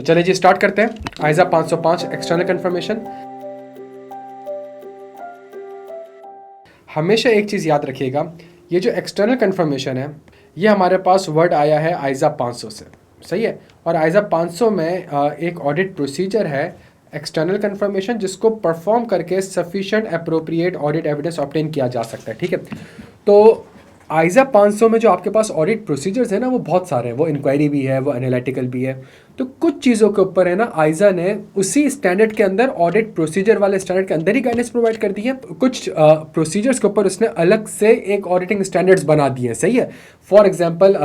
चलिए जी स्टार्ट करते हैं। आइजा 505 एक्सटर्नल कन्फर्मेशन। हमेशा एक चीज़ याद रखिएगा, ये जो एक्सटर्नल कन्फर्मेशन है ये हमारे पास वर्ड आया है आइजा 500 से, सही है। और आइजा 500 में एक ऑडिट प्रोसीजर है एक्सटर्नल कन्फर्मेशन, जिसको परफॉर्म करके sufficient appropriate audit evidence obtain किया जा सकता है, ठीक है। तो आइजा 500 में जो आपके पास ऑडिट प्रोसीजर्स है ना, वो बहुत सारे हैं। वो इंक्वायरी भी है, वो एनालिटिकल भी है। तो कुछ चीज़ों के ऊपर है ना, आइजा ने उसी स्टैंडर्ड के अंदर, ऑडिट प्रोसीजर वाले स्टैंडर्ड के अंदर ही गाइडेंस प्रोवाइड कर दी है। कुछ प्रोसीजर्स के ऊपर उसने अलग से एक ऑडिटिंग स्टैंडर्ड्स बना दिए हैं, सही है। फॉर एग्जाम्पल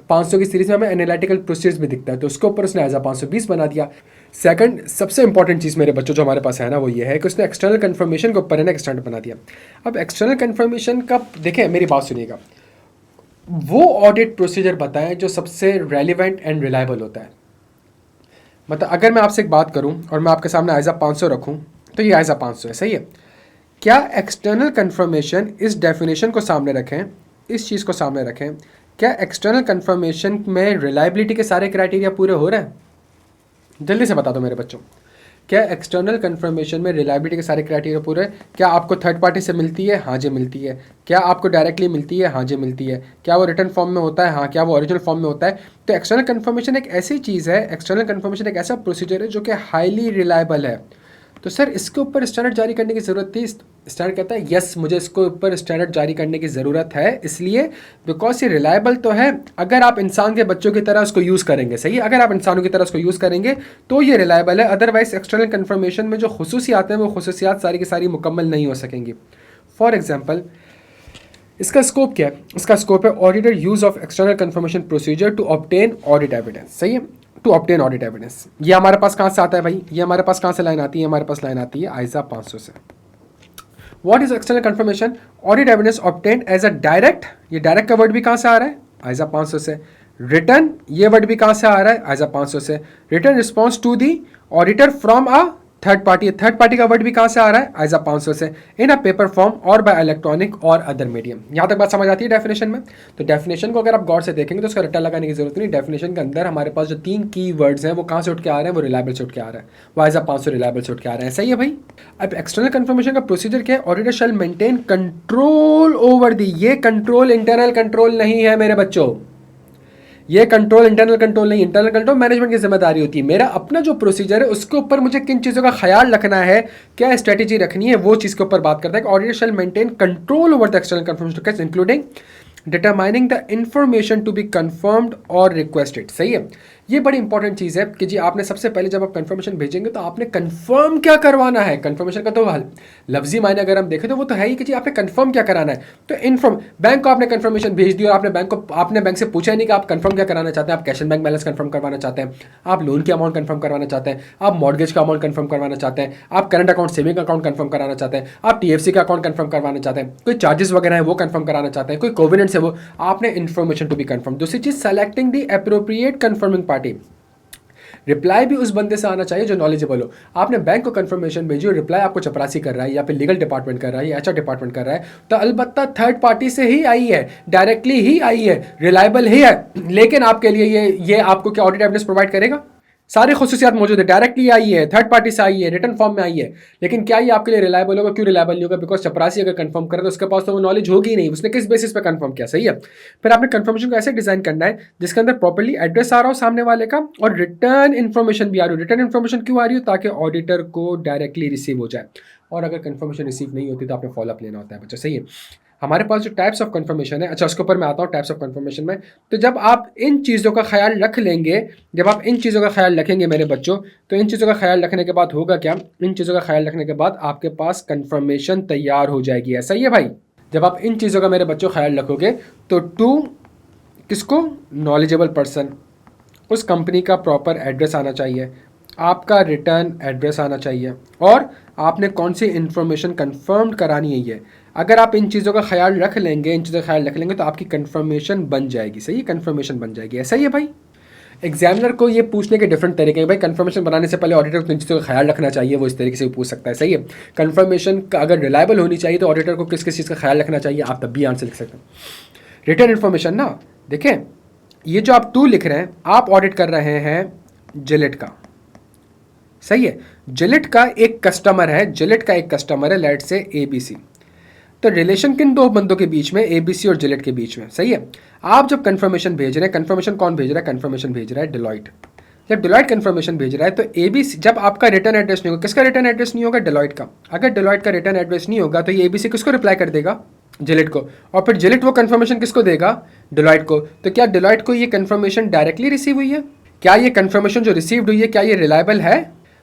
500 की सीरीज में हमें एनालिटिकल प्रोसीजर्स भी दिखता है, तो उसके ऊपर उसने आइजा 520 बना दिया। सेकंड सबसे इंपॉर्टेंट चीज़ मेरे बच्चों जो हमारे पास है ना, वो ये है कि उसने एक्सटर्नल कन्फर्मेशन के ऊपर है ना एक स्टैंडर्ड बना दिया। अब एक्सटर्नल कन्फर्मेशन का देखें, मेरी बात सुनिएगा, वो ऑडिट प्रोसीजर बताएं जो सबसे रेलिवेंट एंड रिलायबल होता है। मतलब अगर मैं आपसे एक बात करूं और मैं आपके सामने आइजा 500 रखूं, तो ये आइजा 500 है, सही है। क्या एक्सटर्नल कन्फर्मेशन, इस डेफिनेशन को सामने रखें, इस चीज़ को सामने रखें, क्या एक्सटर्नल कन्फर्मेशन में रिलायबिलिटी के सारे क्राइटेरिया पूरे हो रहे हैं? जल्दी से बता दो मेरे बच्चों, क्या एक्सटर्नल कन्फर्मेशन में रिलायबिलिटी के सारे क्राइटेरिया पूरे? क्या आपको थर्ड पार्टी से मिलती है? हाँ जी मिलती है। क्या आपको डायरेक्टली मिलती है? हाँ जी मिलती है। क्या वो रिटर्न फॉर्म में होता है? हाँ। क्या वो ओरिजिनल फॉर्म में होता है? तो एक्सटर्नल कन्फर्मेशन एक ऐसी चीज़ है, एक्सटर्नल कन्फर्मेशन एक ऐसा प्रोसीजर है जो कि हाईली रिलायबल है। तो सर इसके ऊपर स्टैंडर्ड जारी करने की ज़रूरत थी? स्टैंडर्ड कहता है यस, मुझे इसके ऊपर स्टैंडर्ड जारी करने की ज़रूरत है, इसलिए बिकॉज ये रिलायबल तो है। अगर आप इंसान के बच्चों की तरह उसको यूज़ करेंगे, सही है, अगर आप इंसानों की तरह उसको यूज़ करेंगे तो ये रिलायबल है। अदरवाइज एक्सटर्नल कन्फर्मेशन में जो खुसूसियात हैं वो खुसूसियात सारी की सारी मुकम्मल नहीं हो सकेंगी। फॉर एग्जाम्पल इसका स्कोप क्या है? इसका स्कोप है auditor use of external confirmation procedure to obtain audit evidence, सही है, टू ऑब्टेन ऑडिट एविडेंस। ये हमारे पास कहाँ से आता है भाई? ये हमारे पास कहाँ से लाइन आती है? हमारे पास लाइन आती है आइजा 500 से। What is external confirmation? Audit evidence obtained as a direct, ये डायरेक्ट का वर्ड भी कहाँ से आ रहा है? आइजा 500 से। रिटर्न, ये वर्ड भी कहाँ से आ रहा है? आइजा 500 से। Return response to the auditor from a third party, third party का वर्ड भी कहाँ से आ रहा है? आइजा 500 से। इन अ पेपर फॉर्म और बाय इलेक्ट्रॉनिक और अदर मीडियम। यहाँ तक बात समझ आती है डेफिनेशन में? तो डेफिनेशन को अगर आप गौर से देखेंगे तो उसका रट्टा लगाने की जरूरत नहीं। डेफिनेशन के अंदर हमारे पास जो 3 की वर्ड्स हैं वो कहाँ से उठ के आ रहे हैं? वो रिलायबल से उठ के आ रहा है, वो आइजा 500 रिलायबल से उठ के आ रहे हैं, सही है भाई। अब एक्सटर्नल कन्फर्मेशन का प्रोसीजर क्या है? Auditor shall maintain control over the, ये कंट्रोल इंटरनल कंट्रोल नहीं है मेरे बच्चों, ये कंट्रोल इंटरनल कंट्रोल नहीं, इंटरनल कंट्रोल मैनेजमेंट की जिम्मेदारी होती है। मेरा अपना जो प्रोसीजर है उसके ऊपर मुझे किन चीज़ों का ख्याल रखना है, क्या स्ट्रेटेजी रखनी है, वो चीज़ के ऊपर बात करता है। Auditor shall maintain control over the external confirmation including determining the information to be confirmed और रिक्वेस्टेड, सही है। ये बड़ी इंपॉर्टेंट चीज़ है कि जी आपने सबसे पहले जब आप कंफर्मेशन भेजेंगे तो आपने कंफर्म क्या करवाना है। कंफर्मेशन का तो लफ्जी मायने अगर हम देखें तो वो तो है ही कि जी आपने कंफर्म क्या कराना है। तो इन्फॉर्म बैंक को आपने कंफर्मेशन भेज दी और आपने बैंक से पूछा नहीं कि आप कंफर्म क्या कराना चाहते हैं। आप cash and bank balance confirm करवाना चाहते हैं, आप लोन की अमाउंट कंफर्म करवाना चाहते हैं, आप मॉर्गेज का अमाउंट कंफर्म करवाना चाहते हैं, आप current account saving account confirm कराना चाहते हैं, आप TFC का अकाउंट कंफर्म करवाना चाहते हैं, कोई चार्जेस वगैरह है वो कंफर्म कराना चाहते हैं, कोई कोविनेंट्स है वो, आपने इन्फॉर्मेशन टू बी कंफर्म। दूसरी चीज selecting the appropriate confirming party. Reply भी उस बंदे से आना चाहिए जो नॉलेजेबल हो। आपने बैंक को कंफर्मेशन भेजी और रिप्लाई आपको चपरासी कर रहा है या फिर लीगल डिपार्टमेंट कर रहा है या HR डिपार्टमेंट कर रहा है, तो अलबत्ता थर्ड पार्टी से ही आई है, डायरेक्टली ही आई है, रिलायबल ही है। लेकिन आपके लिए ये आपको क्या ऑडिट एविडेंस प्रोवाइड करेगा? सारी खुसूसियात मौजूद है, डायरेक्टली आई है, थर्ड पार्टी से आई है, रिटर्न फॉर्म में आई है, लेकिन क्या ये आपके लिए रिलायबल होगा? क्यों रिलायबल नहीं होगा? बिकॉज चपरासी अगर कंफर्म करे तो उसके पास तो वो नॉलेज होगी ही नहीं, उसने किस बेसिस पे कंफर्म किया, सही है। फिर आपने कंफर्मेशन को ऐसे डिजाइन करना है जिसके अंदर प्रॉपर्ली एड्रेस आ रहा हो सामने वाले का और रिटर्न इन्फॉर्मेशन भी आ रही हो। रिटर्न इन्फॉर्मेशन क्यों आ रही हो? ताकि ऑडिटर को डायरेक्टली रिसीव हो जाए, और अगर कंफर्मेशन रिसीव नहीं होती तो आपने फॉलोअप लेना होता है बच्चा, सही है। हमारे पास जो टाइप्स ऑफ कंफर्मेशन है, अच्छा उसके ऊपर मैं आता हूँ टाइप्स ऑफ कंफर्मेशन में। तो जब आप इन चीज़ों का ख्याल रख लेंगे, जब आप इन चीज़ों का ख्याल रखेंगे मेरे बच्चों, तो इन चीज़ों का ख्याल रखने के बाद होगा क्या? इन चीज़ों का ख्याल रखने के बाद आपके पास कंफर्मेशन तैयार हो जाएगी, ऐसा ही है भाई। जब आप इन चीज़ों का मेरे बच्चों ख्याल रखोगे तो टू किसको? नॉलेजेबल पर्सन, उस कंपनी का प्रॉपर एड्रेस आना चाहिए, आपका रिटर्न एड्रेस आना चाहिए, और आपने कौन सी इन्फॉर्मेशन कंफर्म करानी है ये। अगर आप इन चीज़ों का ख्याल रख लेंगे, इन चीज़ों का ख्याल रख लेंगे तो आपकी कंफर्मेशन बन जाएगी, सही है, कंफर्मेशन बन जाएगी, ऐसा ही है भाई। एग्जामिनर को ये पूछने के डिफरेंट तरीके हैं भाई। कंफर्मेशन बनाने से पहले ऑडिटर को इन चीज़ों का ख्याल रखना चाहिए, वो इस तरीके से पूछ सकता है, सही है। कंफर्मेशन का अगर रिलायबल होनी चाहिए तो ऑडिटर को किस किस चीज़ का ख्याल रखना चाहिए, आप तब भी आंसर लिख सकते हैं। रिटर्न इन्फॉर्मेशन ना, देखें ये जो आप 2 लिख रहे हैं, आप ऑडिट कर रहे हैं जिलेट का, सही है। जिलेट का एक कस्टमर है, लेट से ABC। तो रिलेशन किन दो बंदों के बीच में, ABC और जिलेट के बीच में, सही है। आप जब कंफर्मेशन भेज रहे हैं, कंफर्मेशन कौन भेज रहा है, कंफर्मेशन भेज रहा है डिलॉयट। जब डिलॉयट कंफर्मेशन भेज रहा है तो ABC, जब आपका रिटर्न एड्रेस नहीं होगा, किसका रिटर्न एड्रेस नहीं होगा, डिलॉयट का। अगर डिलॉयट का रिटर्न एड्रेस नहीं होगा तो ये ABC किसको रिप्लाई कर देगा, जिलेट को। और फिर जिलेट वो कंफर्मेशन किसको देगा, डिलॉयट को। तो क्या डिलॉयट को ये कंफर्मेशन डायरेक्टली रिसीव हुई है, क्या ये कंफर्मेशन जो रिसीव्ड हुई है क्या ये रिलायबल है।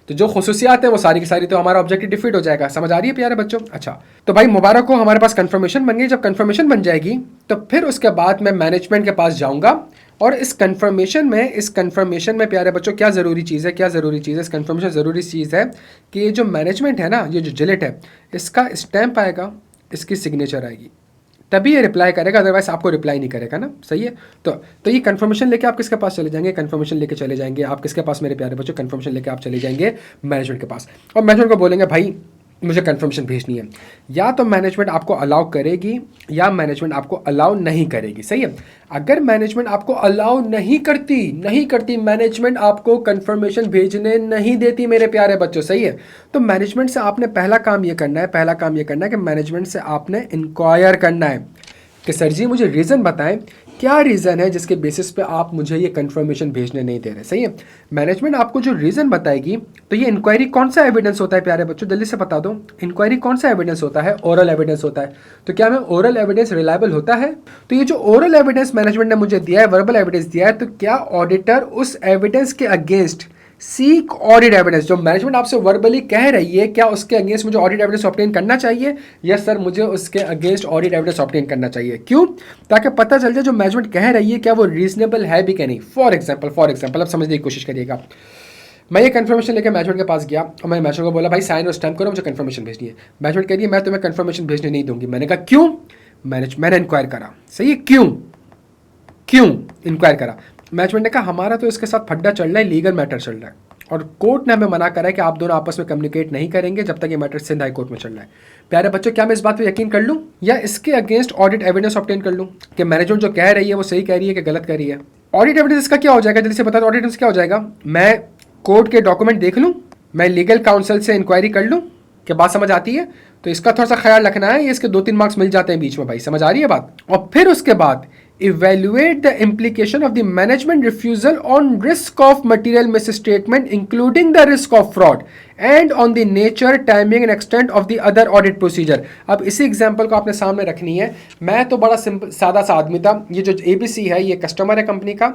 तो जो खुसूसियात है वो सारी की सारी तो हमारा ऑब्जेक्टिव डिफीट हो जाएगा। समझ आ रही है प्यारे बच्चों। अच्छा, तो भाई मुबारक हो, हमारे पास कंफर्मेशन बन गई। जब कंफर्मेशन बन जाएगी तो फिर उसके बाद मैं मैनेजमेंट के पास जाऊंगा और इस कंफर्मेशन में प्यारे बच्चों क्या ज़रूरी चीज़ है, इस कंफर्मेशन ज़रूरी चीज़ है कि ये जो मैनेजमेंट है ना, ये जो जिलेट है, इसका स्टैंप आएगा, इसकी सिग्नेचर आएगी, तभी ये रिप्लाई करेगा, अदरवाइज आपको रिप्लाई नहीं करेगा ना। सही है। तो ये कंफर्मेशन लेके आप किसके पास चले जाएंगे, आप किसके पास मेरे प्यारे बच्चों, कंफर्मेशन लेके आप चले जाएंगे मैनेजमेंट के पास। और मैनेजमेंट को बोलेंगे भाई मुझे कंफर्मेशन भेजनी है। या तो मैनेजमेंट आपको अलाउ करेगी या मैनेजमेंट आपको अलाउ नहीं करेगी। सही है। अगर मैनेजमेंट आपको अलाउ नहीं करती मैनेजमेंट आपको कंफर्मेशन भेजने नहीं देती मेरे प्यारे बच्चों। सही है। तो मैनेजमेंट से आपने पहला काम ये करना है कि मैनेजमेंट से आपने इंक्वायर करना है कि सर जी मुझे रीज़न बताएं, क्या रीज़न है जिसके बेसिस पे आप मुझे ये कंफर्मेशन भेजने नहीं दे रहे। सही है। मैनेजमेंट आपको जो रीज़न बताएगी, तो ये इंक्वायरी कौन सा एविडेंस होता है प्यारे बच्चों, जल्दी से बता दो। इंक्वायरी कौन सा एविडेंस होता है, ओरल एविडेंस होता है। तो क्या हमें ओरल एविडेंस रिलायबल होता है। तो ये जो ओरल एविडेंस मैनेजमेंट ने मुझे दिया है, वर्बल एविडेंस दिया है, तो क्या ऑडिटर उस एविडेंस के अगेंस्ट सीक ऑडिट एविडेंस, जो मैनेजमेंट आपसे वर्बली कह रही है, क्या उसके अगेंस्ट मुझे ऑडिट एविडेंस ऑब्टेन करना चाहिए। यस सर, मुझे उसके अगेंस्ट ऑडिट एविडेंस ऑब्टेन करना चाहिए। क्यों, ताकि पता चल जाए जो मैनेजमेंट कह रही है क्या वो रीजनेबल है भी कि नहीं। फॉर एग्जाम्पल अब समझने की कोशिश करिएगा। मैं ये कंफर्मेशन लेकर मैनेजमेंट के पास गया और मैंने मैनेजमेंट को बोला भाई साइन और स्टैम्प करो, मुझे कंफर्मेशन भेजनी है। मैनेजमेंट कह रही है मैं तुम्हें कंफर्मेशन भेजने नहीं दूंगी। मैंने कहा क्यों, मैंने इंक्वायर करा। सही है, क्यों इंक्वायर करा। मैनेजमेंट ने कहा हमारा तो इसके साथ फड्डा चल रहा है, लीगल मैटर चल रहा है और कोर्ट ने हमें मना करा है कि आप दोनों आपस में कम्युनिकेट नहीं करेंगे जब तक ये मैटर सिंध हाई कोर्ट में चल रहा है। प्यारे बच्चों, क्या मैं इस बात पे यकीन कर लूं या इसके अगेंस्ट ऑडिट एविडेंस ऑब्टेन कर लूं कि मैनेजमेंट जो कह रही है वो सही कह रही है कि गलत कह रही है। ऑडिट एविडेंस इसका क्या हो जाएगा, जल्दी से बता दो। ऑडिट एविडेंस क्या हो जाएगा, मैं कोर्ट के डॉक्यूमेंट देख लूँ, मैं लीगल काउंसिल से इंक्वायरी कर लूँ कि बात समझ आती है। तो इसका थोड़ा सा ख्याल रखना है, ये इसके 2-3 मार्क्स मिल जाते हैं बीच में भाई, समझ आ रही है बात। और फिर उसके बाद evaluate the implication of the management refusal on risk of material misstatement including the risk of fraud and on the nature, timing and extent of the other audit procedure। अब इसी एग्जांपल को आपने सामने रखनी है। मैं तो बड़ा सिंपल सादा सा आदमी था। ये जो ABC है ये कस्टमर है कंपनी का।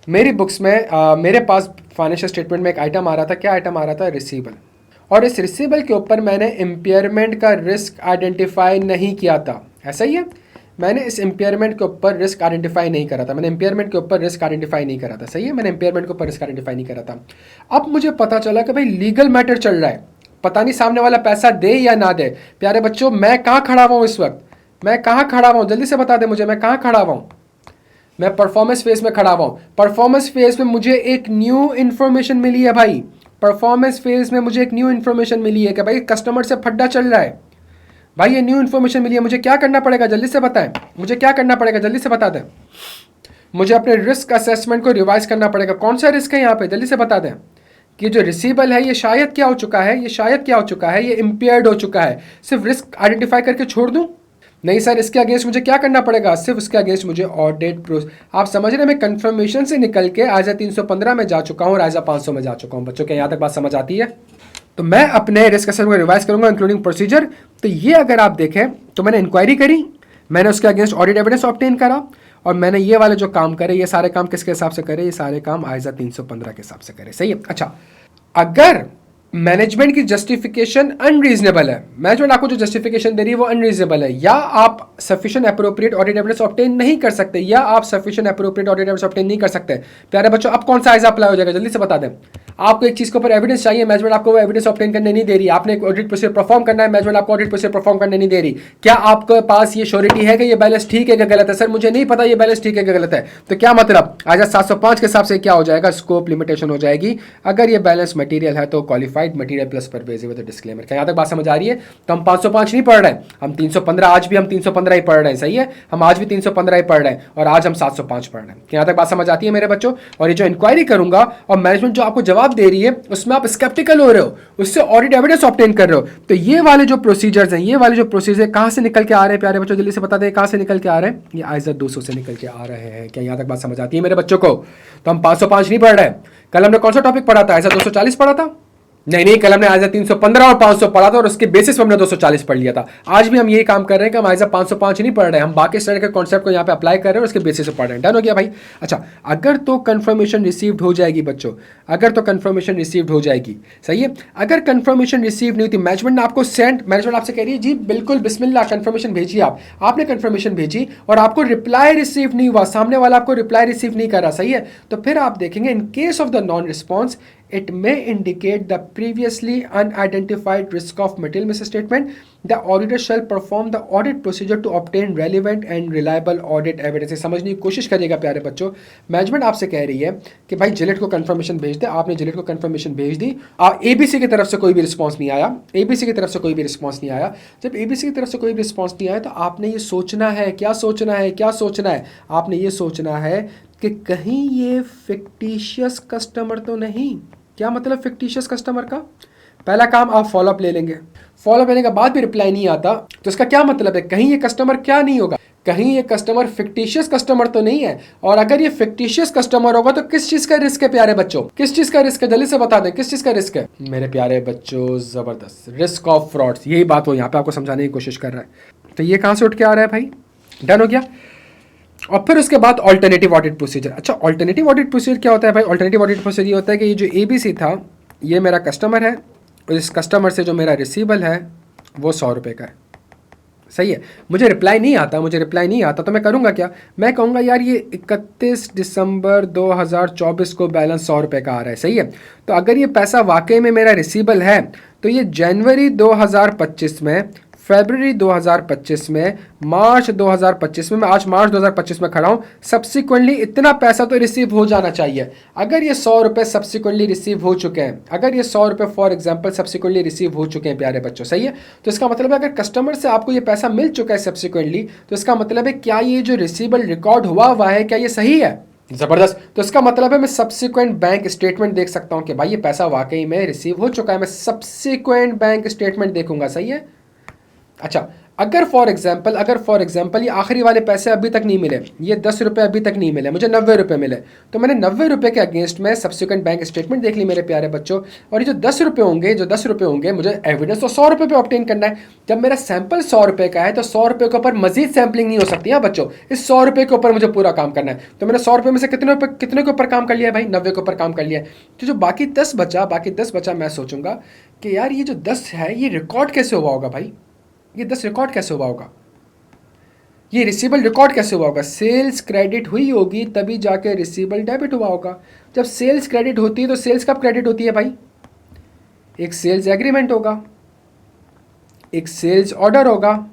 मेरी बुक्स में मेरे पास फाइनेंशियल स्टेटमेंट में एक आइटम आ रहा था। क्या आइटम आ रहा था, रिसीबल। और इस रिसीबल के ऊपर मैंने इम्पेयरमेंट का रिस्क आइडेंटिफाई नहीं किया था। ऐसा ही है, मैंने इस इम्पेयरमेंट के ऊपर रिस्क आइडेंटिफाई नहीं करा था। सही है, मैंने इम्पेयरमेंट के ऊपर रिस्क आइडेंटिफाई नहीं करा था। अब मुझे पता चला कि भाई लीगल मैटर चल रहा है, पता नहीं सामने वाला पैसा दे या ना दे। प्यारे बच्चों, मैं कहाँ खड़ा हुआ हूँ इस वक्त, जल्दी से बता दे मुझे, मैं कहाँ खड़ा हुआ हूँ। मैं परफॉर्मेंस फेज में खड़ा हुआ हूँ। परफॉर्मेंस फेज में मुझे एक न्यू इन्फॉर्मेशन मिली है भाई। परफॉर्मेंस फेज में मुझे एक न्यू इन्फॉर्मेशन मिली है कि भाई कस्टमर से फड्डा चल रहा है। भाई ये न्यू इन्फॉर्मेशन मिली है, मुझे क्या करना पड़ेगा, जल्दी से बताएं। मुझे क्या करना पड़ेगा, जल्दी से बता दें। मुझे अपने रिस्क असेसमेंट को रिवाइज करना पड़ेगा। कौन सा रिस्क है यहाँ पे, जल्दी से बता दें। कि जो रिसीबल है ये शायद क्या हो चुका है, ये इम्पेयर्ड हो चुका है। सिर्फ रिस्क आइडेंटिफाई करके छोड़ दूँ, नहीं सर, इसके अगेंस्ट मुझे क्या करना पड़ेगा, सिर्फ इसके अगेंस्ट मुझे ऑडिट प्रूफ। आप समझ रहे हैं, मैं कंफर्मेशन से निकल के आइजा 315 में जा चुका हूँ और आइजा 500 में जा चुका हूँ। बच्चों के यहाँ तक बात समझ आती है। तो मैं अपने रिस्क असेसमेंट को रिवाइज करूंगा इंक्लूडिंग प्रोसीजर। तो ये अगर आप देखें तो मैंने इंक्वायरी करी, मैंने उसके अगेंस्ट ऑडिट एविडेंस ऑब्टेन करा और मैंने ये वाले जो काम करे, ये सारे काम किसके हिसाब से करे, ये सारे काम आइजा 315 के हिसाब से करे। सही है। अच्छा, अगर मैनेजमेंट की जस्टिफिकेशन अनरीजनेबल है, मैनेजमेंट आपको जो जस्टिफिकेशन दे रही है वो अनरीजनेबल है, या आप sufficient appropriate audit evidence obtain नहीं कर सकते, नहीं कर सकते। प्यारे बच्चों, अब कौन सा आइजा अप्लाई हो जाएगा, जल्दी से बता दें। आपको एक चीज के ऊपर एविडेंस चाहिए, मैनेजमेंट आपको वो एविडेंस ऑब्टेन करने नहीं दे रही। आपने एक ऑडिट प्रोसीजर परफॉर्म करना है, मैनेजमेंट आपको ऑडिट प्रोसीजर परफॉर्म करने नहीं दे रही। क्या आपके पास ये श्योरिटी है कि ये बैलेंस ठीक है कि गलत है? सर मुझे नहीं पता ये बैलेंस ठीक है कि गलत है। तो क्या मतलब, आइजा 705 के हिसाब से क्या हो जाएगा, स्कोप लिमिटेशन हो जाएगी। अगर ये बैलेंस मटेरियल है तो qualified material plus pervasive with disclaimer. क्या यहाँ तक बात समझ आ रही है? तो हम 505 नहीं पढ़ रहे हैं, हम 315, आज भी हम 315 315 ही पढ़ रहे हैं, सही है, हम आज भी 315 ही पढ़ रहे हैं और आज हम 705 पढ़ रहे हैं। यहाँ तक बात समझ आती है मेरे बच्चों? और ये जो इंक्वायरी करूंगा और मैनेजमेंट जो आपको जवाब दे रही है उसमें आप स्केप्टिकल हो रहे हो, उससे ऑडिट एविडेंस ऑब्टेन कर रहे हो, तो ये वाले जो प्रोसीजर्स हैं, ये वाले जो प्रोसीजर कहाँ से निकल के आ रहे हैं प्यारे बच्चों, जल्दी से बता दें कहाँ से निकल के आ रहे हैं? ये आइजा 200 से निकल के आ रहे हैं। क्या यहाँ तक बात समझ आती है मेरे बच्चों को? तो हम 505 नहीं पढ़ रहे हैं। कल हमने कौन सा टॉपिक पढ़ा था? आइजा 240 पढ़ा था? नहीं, कल हमने आइजा 315 और 500 पढ़ा था और उसके बेसिस पर हमने 240 पढ़ लिया था। आज भी हम यही काम कर रहे हैं कि हम आइजा 505 नहीं पढ़ रहे हैं, हम बाकी स्टडी के कॉन्सेप्ट को यहाँ पे अप्लाई कर रहे हैं और उसके बेसिस पर पढ़ रहे हैं। डन हो गया भाई? अच्छा, अगर तो कंफर्मेशन रिसीव्ड हो जाएगी बच्चों, अगर तो कंफर्मेशन रिसीव्ड हो जाएगी, सही है। अगर कंफर्मेशन रिसीव नहीं होती, मैनेजमेंट ने आपको सेंड, मैनेजमेंट आपसे कह रही है जी बिल्कुल बिस्मिल्लाह कंफर्मेशन भेजिए, आपने कंफर्मेशन भेजी और आपको रिप्लाई रिसीव नहीं हुआ, सामने वाला आपको रिप्लाई रिसीव नहीं कर रहा, सही है, तो फिर आप देखेंगे in case of the non response it may indicate the previously unidentified risk of material misstatement. The auditor shall perform the audit procedure to obtain relevant and reliable audit evidence. समझने की कोशिश करिएगा प्यारे बच्चों। मैनेजमेंट आपसे कह रही है कि भाई जिलेट को कंफर्मेशन भेज दे, आपने जिलेट को कंफर्मेशन भेज दी, एबीसी की तरफ से कोई भी रिस्पांस नहीं आया, एबीसी की तरफ से कोई भी रिस्पांस नहीं आया। जब एबीसी की तरफ से कोई भी रिस्पांस नहीं आया तो आपने ये सोचना है, क्या सोचना है, क्या सोचना है? आपने ये सोचना है कि कहीं ये फिक्टिशियस कस्टमर तो नहीं। क्या मतलब फिक्टिशियस कस्टमर का? पहला काम आप फॉलोअप ले लेंगे, फॉलोअप लेने के बाद भी रिप्लाई नहीं आता तो इसका क्या मतलब है? कहीं ये कस्टमर क्या नहीं होगा, कहीं ये कस्टमर फिक्टिशियस कस्टमर तो नहीं है। और अगर ये फिक्टिशियस कस्टमर होगा तो किस चीज का रिस्क है प्यारे बच्चों? किस चीज का रिस्क है? जल्दी से बता दें, किस चीज का रिस्क है मेरे प्यारे बच्चों? जबरदस्त, रिस्क ऑफ फ्रॉड्स। यही बात वो यहाँ पे आपको समझाने की कोशिश कर रहा है। तो ये कहाँ से उठ के आ रहा है भाई? डन हो गया। और फिर उसके बाद ऑल्टरनेटिव ऑडिट प्रोसीजर। अच्छा, ऑल्टरनेटिव ऑडिट प्रोसीजर क्या होता है भाई? ऑल्टरनेटिव ऑडिट प्रोसीजर ये होता है कि ये जो एबीसी था ये मेरा कस्टमर है और इस कस्टमर से जो मेरा रिसीवेबल है वो 100 रुपये का है, सही है। मुझे रिप्लाई नहीं आता तो मैं करूँगा क्या? मैं कहूँगा यार ये 31 दिसंबर 2024 को बैलेंस 100 रुपये का आ रहा है, सही है। तो अगर ये पैसा वाकई में मेरा रिसीवेबल है तो ये जनवरी 2025 में, फरवरी 2025 में, मार्च 2025 में, मैं आज मार्च 2025 में खड़ा हूँ, सब्सिक्वेंटली इतना पैसा तो रिसीव हो जाना चाहिए। अगर ये 100 रुपये सब्सिक्वेंटली रिसीव हो चुके हैं, अगर ये 100 रुपये फॉर एग्जांपल सब्सिक्वेंटली रिसीव हो चुके हैं प्यारे बच्चों, सही है, तो इसका मतलब है अगर कस्टमर से आपको ये पैसा मिल चुका है सब्सिक्वेंटली तो इसका मतलब है क्या ये जो रिसीवेबल रिकॉर्ड हुआ है क्या ये सही है? जबरदस्त। तो इसका मतलब है मैं सब्सिक्वेंट बैंक स्टेटमेंट देख सकता हूँ कि भाई ये पैसा वाकई में रिसीव हो चुका है, मैं सब्सिक्वेंट बैंक स्टेटमेंट देखूंगा, सही है। अच्छा, अगर फॉर एग्जाम्पल ये आखिरी वाले पैसे अभी तक नहीं मिले, ये 10 रुपये अभी तक नहीं मिले, मुझे 90 रुपये मिले, तो मैंने 90 रुपये के अगेंस्ट में सब्सिक्वेंट बैंक स्टेटमेंट देख ली मेरे प्यारे बच्चों। और ये जो 10 रुपये होंगे मुझे एविडेंस तो 100 रुपये पे ऑब्टेन करना है। जब मेरा सैंपल 100 रुपये का है तो 100 रुपये के ऊपर मजीद सैम्पलिंग नहीं हो सकती है बच्चों, इस 100 रुपये के ऊपर मुझे पूरा काम करना है। तो मैंने 100 रुपये में से कितने के ऊपर काम कर लिया भाई? 90 के ऊपर काम कर लिया। तो जो बाकी 10 बचा मैं सोचूंगा कि यार ये जो 10 है ये रिकॉर्ड कैसे हुआ होगा भाई? ये 10 रिकॉर्ड कैसे हुआ होगा? ये रिसीवेबल रिकॉर्ड कैसे हुआ होगा? सेल्स क्रेडिट हुई होगी तभी जाके रिसीवेबल डेबिट हुआ होगा। जब सेल्स क्रेडिट होती है तो सेल्स कब क्रेडिट होती है भाई? एक सेल्स एग्रीमेंट होगा, एक सेल्स ऑर्डर होगा,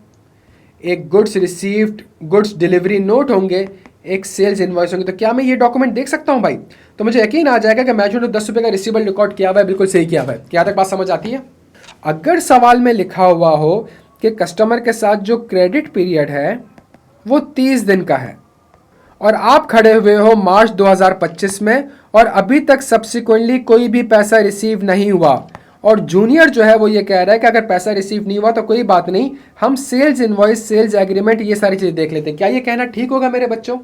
एक goods received, goods delivery note होंगे, एक सेल्स इनवॉइस होंगे। तो क्या मैं ये डॉक्यूमेंट देख सकता हूँ भाई? तो मुझे यकीन आ जाएगा कि मैनेजमेंट ने 10 रुपये का रिसीवेबल रिकॉर्ड किया हुआ है, बिल्कुल सही किया हुआ है। क्या तक बात समझ आती है? अगर सवाल में लिखा हुआ हो कि कस्टमर के साथ जो क्रेडिट पीरियड है वो 30 दिन का है और आप खड़े हुए हो मार्च 2025 में और अभी तक सब्सिक्वेंटली कोई भी पैसा रिसीव नहीं हुआ और जूनियर जो है वो ये कह रहा है कि अगर पैसा रिसीव नहीं हुआ तो कोई बात नहीं, हम सेल्स इनवॉइस, सेल्स एग्रीमेंट, ये सारी चीज़ देख लेते हैं। क्या ये कहना ठीक होगा मेरे बच्चों?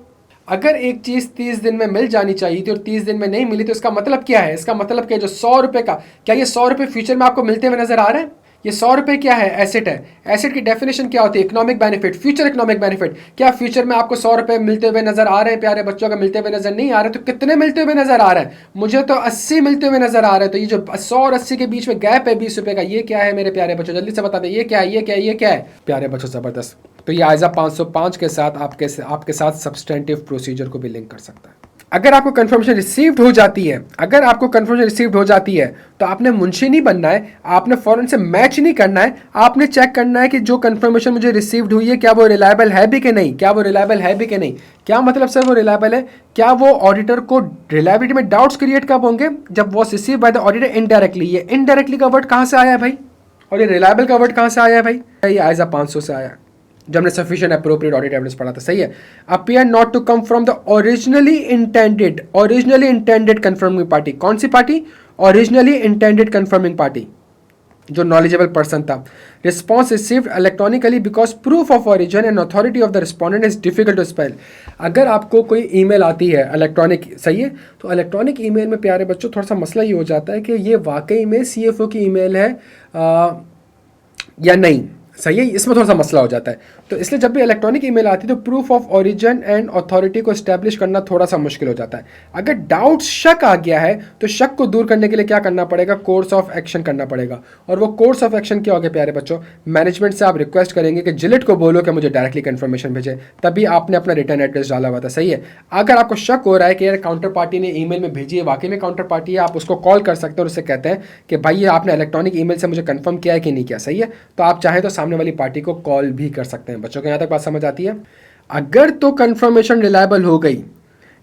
अगर एक चीज़ 30 दिन में मिल जानी चाहिए थी और 30 दिन में नहीं मिली तो इसका मतलब क्या है? इसका मतलब क्या, जो 100 रुपये का, क्या ये 100 रुपये फ्यूचर में आपको मिलते हुए नजर आ रहे हैं? ये 100 रुपये क्या है? एसेट है। एसेट की डेफिनेशन क्या होती है? Economic benefit, future economic benefit. क्या फ्यूचर में आपको 100 रुपये मिलते हुए नजर आ रहे हैं प्यारे बच्चों? का मिलते हुए नजर नहीं आ रहे तो कितने मिलते हुए नजर आ रहे हैं? मुझे तो 80 मिलते हुए नजर आ रहे हैं। तो ये जो 100 और 80 के बीच में गैप है 20 रुपये का, ये क्या है मेरे प्यारे बच्चों? जल्दी से बता दें, ये क्या है, ये क्या है, ये क्या है प्यारे बच्चों? जबरदस्त। तो ये आइजा 505 के साथ आपके साथ सब्सटेंटिव प्रोसीजर को भी लिंक कर सकता है। अगर आपको कंफर्मेशन रिसीव्ड हो जाती है, तो आपने मुंशी नहीं बनना है, आपने फौरन से मैच नहीं करना है, आपने चेक करना है कि जो कंफर्मेशन मुझे रिसीव्ड हुई है क्या वो रिलायबल है भी कि नहीं, क्या मतलब सर वो रिलायबल है? क्या वो ऑडिटर को रिलायबिलिटी में डाउट्स क्रिएट कब होंगे? जब was received by the auditor indirectly. ये इनडायरेक्टली का वर्ड कहाँ से आया है भाई? और ये रिलायबल का वर्ड कहाँ से आया है भाई? ये आइजा 500 से आया है। जब हमने सफिशिएंट अप्रोप्रिएट ऑडिट एविडेंस पढ़ा था, सही है। Appear not to come from the originally intended confirming party. कौन सी पार्टी? ओरिजिनली इंटेंडेड कंफर्मिंग पार्टी, जो नॉलेजेबल पर्सन था। Response received electronically because proof of origin and authority of the respondent is difficult to spell. अगर आपको कोई email आती है इलेक्ट्रॉनिक, सही है, तो इलेक्ट्रॉनिक ईमेल में प्यारे बच्चों थोड़ा सा मसला ये हो जाता है कि ये वाकई में CFO की ईमेल है या नहीं, सही है, इसमें थोड़ा सा मसला हो जाता है। तो इसलिए जब भी इलेक्ट्रॉनिक ईमेल आती है तो proof of origin and authority को एस्टैब्लिश करना थोड़ा सा मुश्किल हो जाता है। अगर डाउट, शक आ गया है तो शक को दूर करने के लिए क्या करना पड़ेगा? कोर्स ऑफ एक्शन करना पड़ेगा। और वो कोर्स ऑफ एक्शन क्या हो गया प्यारे बच्चों? मैनेजमेंट से आप रिक्वेस्ट करेंगे कि जिलेट को बोलो कि मुझे डायरेक्टली कंफर्मेशन भेजे, तभी आपने अपना रिटर्न एड्रेस डाला हुआ था, सही है। अगर आपको शक हो रहा है कि यार काउंटर पार्टी ने ईमेल में भेजी है, वाकई में काउंटर पार्टी है, आप उसको कॉल कर सकते हैं और उससे कहते हैं कि भाई ये आपने इलेक्ट्रॉनिक ईमेल से मुझे कंफर्म किया है कि नहीं किया, सही है। तो आप चाहें तो सामने वाली पार्टी को कॉल भी कर सकते हैं। बच्चों को यहाँ तक बात समझ आती है? अगर तो कंफर्मेशन रिलायबल हो गई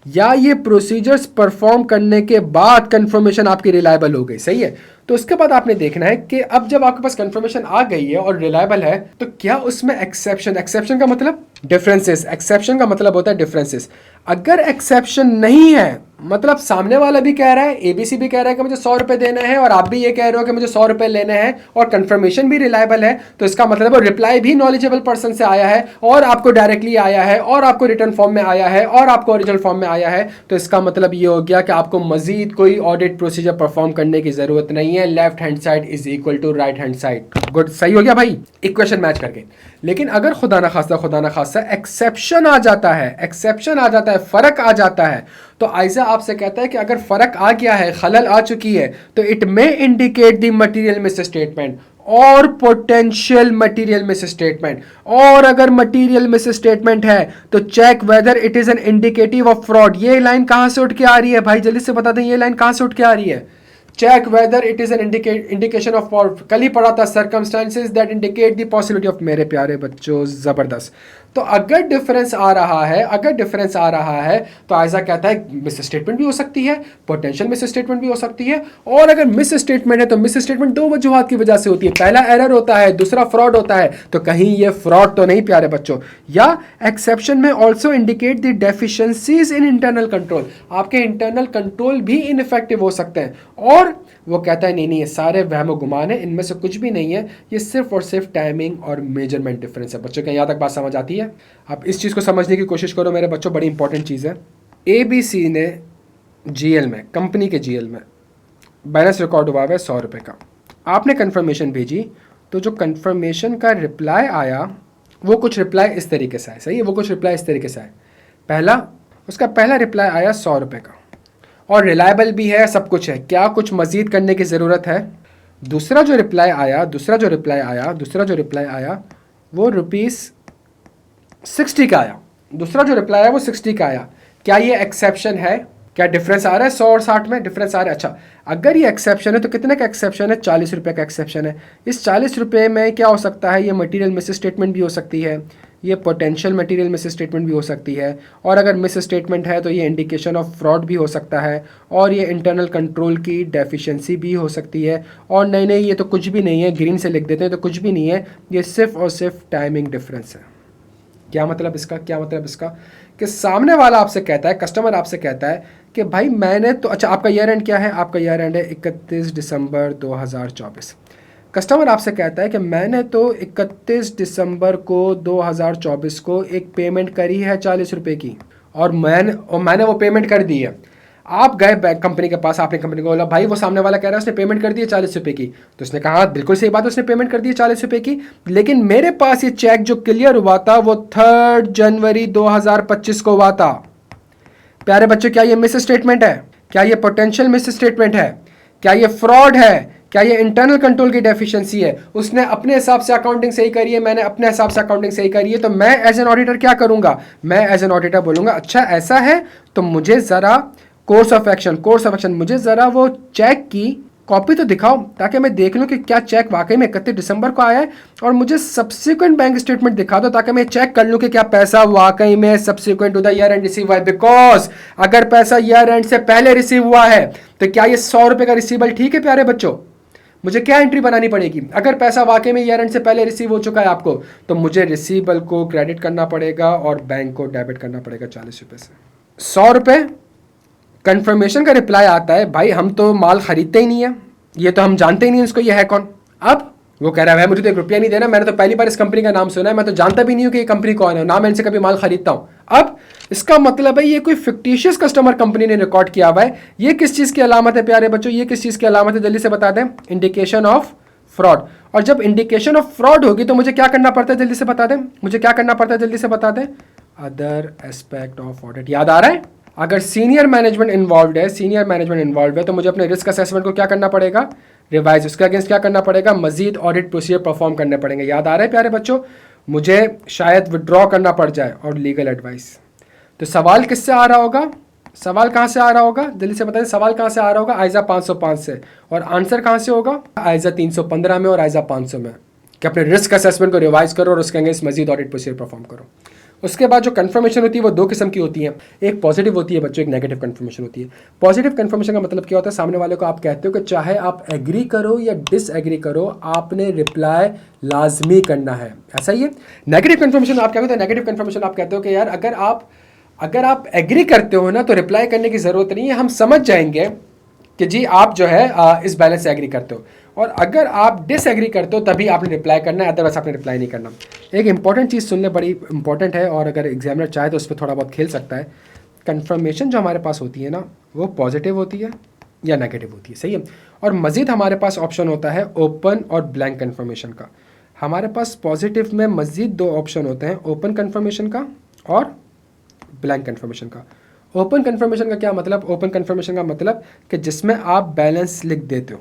या ये प्रोसीजर्स परफॉर्म करने के बाद कंफर्मेशन आपकी रिलायबल हो गई, सही है, तो उसके बाद आपने देखना है कि अब जब आपके पास कंफर्मेशन आ गई है और रिलायबल है तो क्या उसमें एक्सेप्शन का मतलब डिफरेंसेस, एक्सेप्शन का मतलब होता है डिफरेंसेस। अगर एक्सेप्शन नहीं है, मतलब सामने वाला भी कह रहा है, ABC भी कह रहा है कि मुझे 100 रुपए देने हैं और आप भी ये कह रहे हो कि मुझे 100 रुपए लेने हैं और कंफर्मेशन भी रिलायबल है, तो इसका मतलब रिप्लाई भी नॉलेजेबल पर्सन से आया है और आपको डायरेक्टली आया है और आपको रिटर्न फॉर्म में आया है और आपको ओरिजिनल फॉर्म में आया है। तो इसका मतलब ये हो गया कि आपको मजीद कोई ऑडिट प्रोसीजर परफॉर्म करने की जरूरत नहीं है। Left hand side is equal to right hand side. Good, सही हो गया भाई, इक्वेशन मैच करके। लेकिन अगर खुदा ना खास्ता एक्सेप्शन आ जाता है, फर्क आ जाता है, तो आइजा आपसे कहता है कि अगर फर्क आ गया है, खलल आ चुकी है, तो it may indicate the material misstatement और पोटेंशियल मटेरियल मिस स्टेटमेंट। और अगर मटेरियल मिस स्टेटमेंट है तो check whether it is an indicative of fraud. ये लाइन कहां से उठ के आ रही है भाई, जल्दी से बता दें, ये लाइन कहां से उठ के आ रही है? Check whether it is an indication of fraud. कल ही पढ़ा था, circumstances that indicate the possibility of. मेरे प्यारे बच्चों जबरदस्त। तो अगर डिफरेंस आ रहा है तो आयजा कहता है मिस स्टेटमेंट भी हो सकती है, पोटेंशियल मिस स्टेटमेंट भी हो सकती है। और अगर मिस स्टेटमेंट है तो मिस स्टेटमेंट दो वजूहात की वजह से होती है, पहला एरर होता है, दूसरा फ्रॉड होता है। तो कहीं ये फ्रॉड तो नहीं प्यारे बच्चों। या एक्सेप्शन में also indicate the deficiencies in internal control. आपके इंटरनल कंट्रोल भी इनफेक्टिव हो सकते हैं। और वो कहता है नहीं, ये सारे वहम गुमान है, इनमें से कुछ भी नहीं है, ये सिर्फ और सिर्फ टाइमिंग और मेजरमेंट डिफरेंस है। बच्चों क्या यहाँ तक बात समझ आती है? आप इस चीज़ को समझने की कोशिश करो मेरे बच्चों, बड़ी इंपॉर्टेंट चीज़ है। ABC ने GL में, कंपनी के GL में बैलेंस रिकॉर्ड हुआ है 100 रुपये का। आपने कंफर्मेशन भेजी तो जो कंफर्मेशन का रिप्लाई आया वो कुछ रिप्लाई इस तरीके से है, सही है, वो कुछ रिप्लाई इस तरीके से है। उसका पहला रिप्लाई आया 100 रुपये का और रिलायबल भी है, सब कुछ है, क्या कुछ मजीद करने की ज़रूरत है? दूसरा जो रिप्लाई आया वो ₹60 का आया। दूसरा जो रिप्लाई आया वो 60 का आया। क्या ये एक्सेप्शन है? क्या डिफरेंस आ रहा है 100 और 60 में? डिफरेंस आ रहा है। अच्छा, अगर ये एक्सेप्शन है तो कितने का एक्सेप्शन है? 40 रुपये का एक्सेप्शन है। इस 40 रुपये में क्या हो सकता है? ये मटेरियल मिस स्टेटमेंट भी हो सकती है, ये पोटेंशियल मटेरियल मिस स्टेटमेंट भी हो सकती है, और अगर मिस स्टेटमेंट है तो ये इंडिकेशन ऑफ फ्रॉड भी हो सकता है, और ये इंटरनल कंट्रोल की डेफिशिएंसी भी हो सकती है। और नहीं ये तो कुछ भी नहीं है, ग्रीन से लिख देते हैं, तो कुछ भी नहीं है, ये सिर्फ और सिर्फ टाइमिंग डिफरेंस है। क्या मतलब इसका कि सामने वाला आपसे कहता है, कस्टमर आपसे कहता है कि भाई मैंने तो, अच्छा आपका ईयर एंड क्या है? आपका ईयर एंड है 31 दिसंबर 2024। कस्टमर आपसे कहता है कि मैंने तो 31 दिसंबर को 2024 को एक पेमेंट करी है 40 रुपये की, और मैंने वो पेमेंट कर दी है। आप गए बैंक कंपनी के पास, आपने कंपनी को बोला भाई वो सामने वाला कह रहा है उसने पेमेंट कर दी है 40 रुपये की। तो उसने कहा बिल्कुल सही बात है, उसने पेमेंट कर दी है 40 रुपये की, लेकिन मेरे पास ये चेक जो क्लियर हुआ था वो 3 जनवरी 2025 को हुआ था। प्यारे बच्चों, क्या ये मिस स्टेटमेंट है? क्या ये पोटेंशियल मिस स्टेटमेंट है? क्या ये फ्रॉड है? क्या ये इंटरनल कंट्रोल की डेफिशिएंसी है? उसने अपने हिसाब से अकाउंटिंग सही करी है, मैंने अपने हिसाब से अकाउंटिंग सही करी है। तो मैं एज एन ऑडिटर क्या करूंगा? मैं एज एन ऑडिटर बोलूंगा अच्छा ऐसा है तो मुझे ज़रा कोर्स ऑफ एक्शन मुझे ज़रा वो चेक की कॉपी तो दिखाओ, ताकि मैं देख लूं कि क्या चेक वाकई में 31 दिसंबर को आया है, और मुझे सब्सिक्वेंट बैंक स्टेटमेंट दिखा दो ताकि मैं चेक कर लूं कि क्या पैसा वाकई में subsequent to the year end receive हुआ है। बिकॉज अगर पैसा ईयर एंड से पहले रिसीव हुआ है तो क्या ये 100 रुपये का रिसीवेबल ठीक है प्यारे बच्चों? मुझे क्या एंट्री बनानी पड़ेगी? अगर पैसा वाकई में ईयर एंड से पहले रिसीव हो चुका है आपको, तो मुझे रिसीवेबल को क्रेडिट करना पड़ेगा और बैंक को डेबिट करना पड़ेगा 40 रुपये से। 100 रुपये कंफर्मेशन का रिप्लाई आता है, भाई हम तो माल खरीदते ही नहीं है, ये तो हम जानते ही नहीं इसको, ये है कौन। अब वो कह रहा है भाई मुझे तो 1 रुपया नहीं देना, मैंने तो पहली बार इस कंपनी का नाम सुना है, मैं तो जानता भी नहीं हूँ कि ये कंपनी कौन है, ना मैं इनसे कभी माल खरीदता हूँ। अब इसका मतलब है ये कोई फिक्टिशियस कस्टमर कंपनी ने रिकॉर्ड किया हुआ है। ये किस चीज़ की अलामत है प्यारे बच्चों? ये किस चीज़ की अलामत है? जल्दी से बता दें। Indication of fraud. और जब इंडिकेशन ऑफ फ्रॉड होगी तो मुझे क्या करना पड़ता है? जल्दी से बता दें, मुझे क्या करना पड़ता है? जल्दी से बता दें। Other aspect of audit. याद आ रहा है? अगर सीनियर मैनेजमेंट इन्वॉल्व है तो मुझे अपने रिस्क असेसमेंट को क्या करना पड़ेगा? रिवाइज। उसके अगेंस्ट क्या करना पड़ेगा? मजीद ऑडिट प्रोसीजर परफॉर्म करने पड़ेंगे। याद आ रहा है प्यारे बच्चों? मुझे शायद विड्रॉ करना पड़ जाए और लीगल एडवाइस। तो सवाल किससे आ रहा होगा? सवाल कहाँ से आ रहा होगा? जल्दी से बताएं, सवाल कहाँ से आ रहा होगा? आइजा 505 से। और आंसर कहाँ से होगा? आइजा 315 में और आइजा 500 में, कि अपने रिस्क असेसमेंट को रिवाइज करो और उसके अगेंस्ट मजीद ऑडिट प्रोसीजर परफॉर्म करो। उसके बाद जो कंफर्मेशन होती है वो 2 किस्म की होती है, एक पॉजिटिव होती है बच्चों, एक नेगेटिव कंफर्मेशन होती है। पॉजिटिव कंफर्मेशन का मतलब क्या होता है? सामने वाले को आप कहते हो कि चाहे आप एग्री करो या डिसएग्री करो, आपने रिप्लाई लाजमी करना है, ऐसा ही है। नेगेटिव कंफर्मेशन आप क्या कहते हैं? नेगेटिव कंफर्मेशन आप कहते हो कि यार अगर आप एग्री करते हो ना तो रिप्लाई करने की ज़रूरत नहीं है, हम समझ जाएंगे कि जी आप जो है इस बैलेंस से एग्री करते हो, और अगर आप डिसएग्री करते हो तभी आपने रिप्लाई करना है, अदरवाइज आपने रिप्लाई नहीं करना। एक इंपॉर्टेंट चीज़ सुन ले, बड़ी इंपॉर्टेंट है, और अगर एग्जामिनर चाहे तो उस पर थोड़ा बहुत खेल सकता है। कंफर्मेशन जो हमारे पास होती है ना, वो पॉजिटिव होती है या नेगेटिव होती है, सही है। और मज़ीद हमारे पास ऑप्शन होता है ओपन और ब्लैंक कन्फर्मेशन का। हमारे पास पॉजिटिव में मज़ीद 2 ऑप्शन होते हैं, ओपन कन्फर्मेशन का और ब्लैंक कन्फर्मेशन का। ओपन कन्फर्मेशन का क्या मतलब? ओपन कन्फर्मेशन का मतलब कि जिसमें आप बैलेंस लिख देते हो,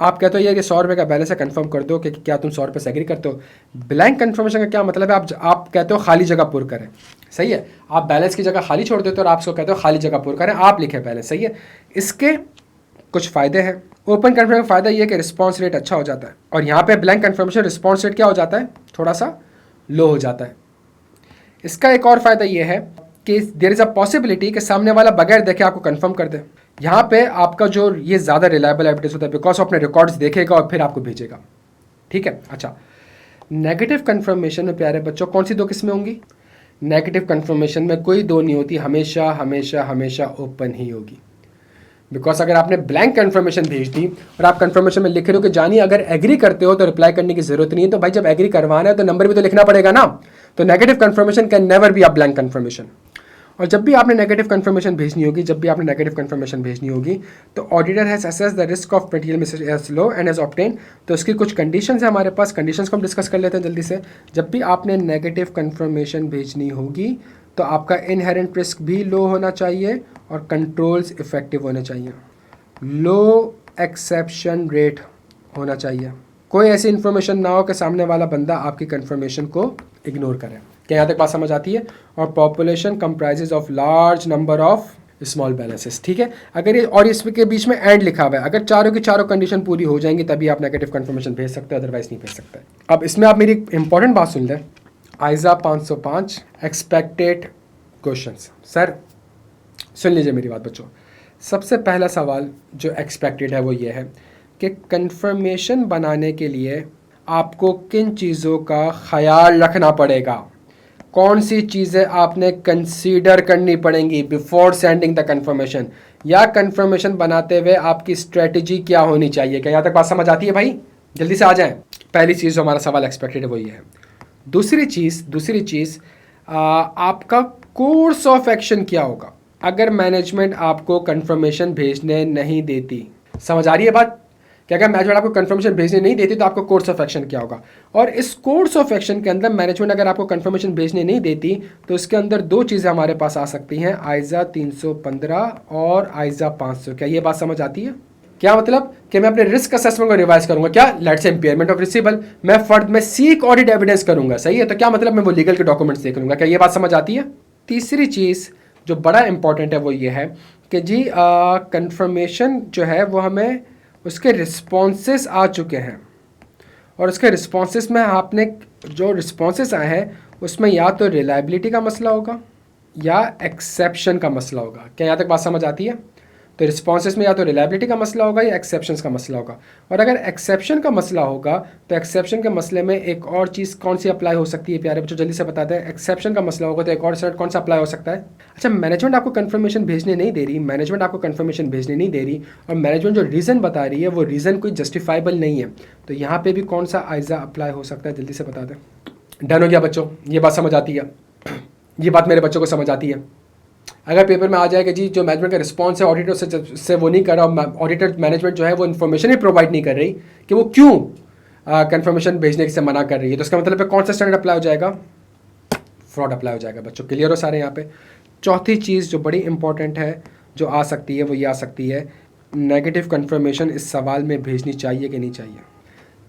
आप कहते हो यार ये 100 रुपये का बैलेंस है, कंफर्म कर दो कि क्या तुम 100 रुपये से एग्री करते हो। ब्लैंक कन्फर्मेशन का क्या मतलब है? आप कहते हो खाली जगह पुर करें, सही है। आप बैलेंस की जगह खाली छोड़ देते हो और आप उसको कहते हो खाली जगह पुर करें, आप लिखे बैलेंस, सही है। इसके कुछ फ़ायदे हैं। ओपन कन्फर्मेशन का फ़ायदा ये है कि रिस्पॉन्स रेट अच्छा हो जाता है, और यहाँ पे ब्लैंक कन्फर्मेशन रिस्पॉन्स रेट क्या हो जाता है? थोड़ा सा लो हो जाता है। इसका एक और फ़ायदा ये है कि देयर इज़ अ पॉसिबिलिटी कि सामने वाला बगैर देखे आपको कंफर्म कर दे। यहाँ पे आपका जो ये ज़्यादा रिलायबल एविडेंस होता है, बिकॉज अपने रिकॉर्ड्स देखेगा और फिर आपको भेजेगा, ठीक है। अच्छा, नेगेटिव कंफर्मेशन में प्यारे बच्चों कौन सी 2 किस्में होंगी? नेगेटिव कंफर्मेशन में कोई 2 नहीं होती, हमेशा हमेशा हमेशा ओपन ही होगी। बिकॉज अगर आपने ब्लैंक कंफर्मेशन भेज दी और आप कंफर्मेशन में लिख रहे हो कि जानिए अगर एग्री करते हो तो रिप्लाई करने की जरूरत नहीं है, तो भाई जब एग्री करवाना है तो नंबर भी तो लिखना पड़ेगा ना। तो negative confirmation can never be a blank confirmation. और जब भी आपने नेगेटिव कंफर्मेशन भेजनी होगी, तो auditor has assess the risk of material misuse as low and has obtain. तो उसकी कुछ कंडीशंस है हमारे पास, कंडीशंस को हम डिस्कस कर लेते हैं जल्दी से। जब भी आपने नेगेटिव कंफर्मेशन भेजनी होगी तो आपका इनहेरेंट रिस्क भी लो होना चाहिए और कंट्रोल्स इफेक्टिव होने चाहिए, लो एक्सेप्शन रेट होना चाहिए, कोई ऐसी इन्फॉर्मेशन ना हो कि सामने वाला बंदा आपकी कंफर्मेशन को इग्नोर करे। क्या यहाँ तक बात समझ आती है? और population comprises of large number of small balances, ठीक है। अगर ये और इसके बीच में एंड लिखा हुआ है, अगर चारों की चारों कंडीशन पूरी हो जाएंगी तभी आप नेगेटिव कंफर्मेशन भेज सकते हो, अदरवाइज नहीं भेज सकते। अब इसमें आप मेरी इंपॉर्टेंट बात सुन लें। आइजा 505 एक्सपेक्टेड क्वेश्चंस। सर सुन लीजिए मेरी बात बच्चों। सबसे पहला सवाल जो एक्सपेक्टेड है वो ये है कि कंफर्मेशन बनाने के लिए आपको किन चीज़ों का ख्याल रखना पड़ेगा, कौन सी चीज़ें आपने कंसीडर करनी पड़ेंगी बिफोर सेंडिंग द कंफर्मेशन, या कंफर्मेशन बनाते हुए आपकी स्ट्रेटजी क्या होनी चाहिए। क्या यहाँ तक बात समझ आती है भाई? जल्दी से आ जाएं। पहली चीज़ जो हमारा सवाल एक्सपेक्टेड है वो ये है। दूसरी चीज़ आपका कोर्स ऑफ एक्शन क्या होगा अगर मैनेजमेंट आपको कंफर्मेशन भेजने नहीं देती। समझ आ रही है बात? कि अगर मैनेजमेंट आपको कंफर्मेशन भेजने नहीं देती तो आपको कोर्स ऑफ एक्शन क्या होगा। और इस कोर्स ऑफ एक्शन के अंदर मैनेजमेंट अगर आपको कंफर्मेशन भेजने नहीं देती तो इसके अंदर 2 चीज़ें हमारे पास आ सकती हैं, आइजा 315 और आइजा 500। क्या ये बात समझ आती है? क्या मतलब कि मैं अपने रिस्क असेसमेंट को रिवाइज करूंगा, क्या let's say impairment of receivable, मैं सीक ऑडिट एविडेंस करूंगा, सही है। तो क्या मतलब मैं वो लीगल के डॉक्यूमेंट्स देख लूंगा। क्या ये बात समझ आती है? तीसरी चीज़ जो बड़ा इंपॉर्टेंट है वो ये है कि जी कंफर्मेशन जो है वो हमें उसके रिस्पॉन्सेस आ चुके हैं, और उसके रिस्पॉन्सेस में आपने जो रिस्पॉन्सेस आए हैं उसमें या तो रिलायबिलिटी का मसला होगा या एक्सेप्शन का मसला होगा। क्या यहाँ तक बात समझ आती है? तो रिस्पॉन्सेस में या तो रिलायबिलिटी का मसला होगा या एक्सेप्शंस का मसला होगा। और अगर एक्सेप्शन का मसला होगा तो एक्सेप्शन के मसले में एक और चीज़ कौन सी अप्लाई हो सकती है प्यारे बच्चों, जल्दी से बताते हैं। एक्सेप्शन का मसला होगा तो एक और शर्त कौन सा अप्लाई हो सकता है। अच्छा, मैनेजमेंट आपको कन्फर्मेशन भेजने नहीं दे रही, मैनेजमेंट आपको कन्फर्मेशन भेजने नहीं दे रही और मैनेजमेंट जो रीज़न बता रही है वो रीज़न कोई जस्टिफाइबल नहीं है, तो यहाँ पर भी कौन सा आइजा अप्लाई हो सकता है, जल्दी से बता दें। डन हो गया बच्चों, ये बात समझ आती है, ये बात मेरे बच्चों को समझ आती है। अगर पेपर में आ जाए कि जी जो मैनेजमेंट का रिस्पॉन्स है ऑडिटर से वो नहीं कर रहा, ऑडिटर मैनेजमेंट जो है वो इन्फॉर्मेशन ही प्रोवाइड नहीं कर रही कि वो क्यों कंफर्मेशन भेजने से मना कर रही है, तो इसका मतलब है कौन सा स्टैंडर्ड अप्लाई हो जाएगा, फ्रॉड अप्लाई हो जाएगा। बच्चों क्लियर हो सारे यहाँ पे। चौथी चीज़ जो बड़ी इंपॉर्टेंट है जो आ सकती है वो ये आ सकती है, नेगेटिव कंफर्मेशन इस सवाल में भेजनी चाहिए कि नहीं चाहिए।